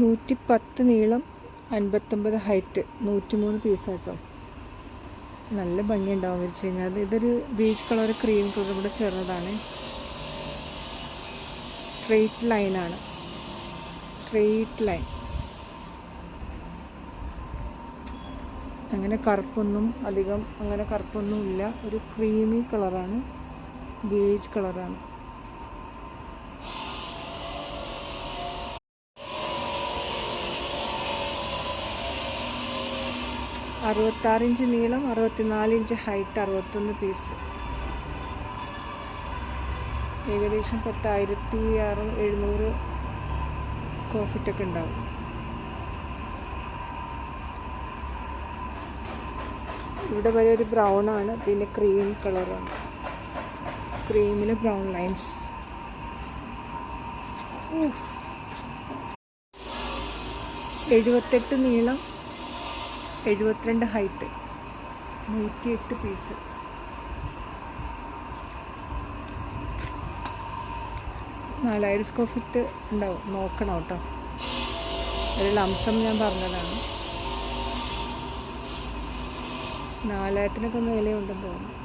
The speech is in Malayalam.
110 നീളം, 59 ഹൈറ്റ്, 103 പീസാട്ടോ. നല്ല ഭംഗിയുണ്ടാവും വെച്ച് കഴിഞ്ഞാൽ. ഇതൊരു ബീച്ച് കളർ ക്രീം കളർ കൂടെ ചേർന്നതാണ്. സ്ട്രെയിറ്റ് ലൈനാണ്, സ്ട്രെയിറ്റ് ലൈൻ. അങ്ങനെ കറുപ്പൊന്നും അധികം അങ്ങനെ കറുപ്പൊന്നും ഇല്ല. ഒരു ക്രീമി കളറാണ്, ബീച്ച് കളറാണ്. $66 നീളം, 64 ഹൈറ്റ്, 61 പീസ്. ഏകദേശം 10,700 സ്ക്വയർ ഫീറ്റൊക്കെ ഉണ്ടാവും. ഇവിടെ വരെ ഒരു ബ്രൗൺ ആണ്, പിന്നെ ക്രീം കളറാണ്. ക്രീമിൽ ബ്രൗൺ ലൈൻസ്. 78 നീളം, 72 ഹൈറ്റ്, 108 പീസ്. $4,000 സ്ക്വയർ ഫീറ്റ് ഉണ്ടാവും. നോക്കണം കേട്ടോ, ഒരു ലംസം ഞാൻ പറഞ്ഞതാണ്. 4,000-നൊക്കെ മേലെ ഉണ്ടെന്ന് തോന്നുന്നു.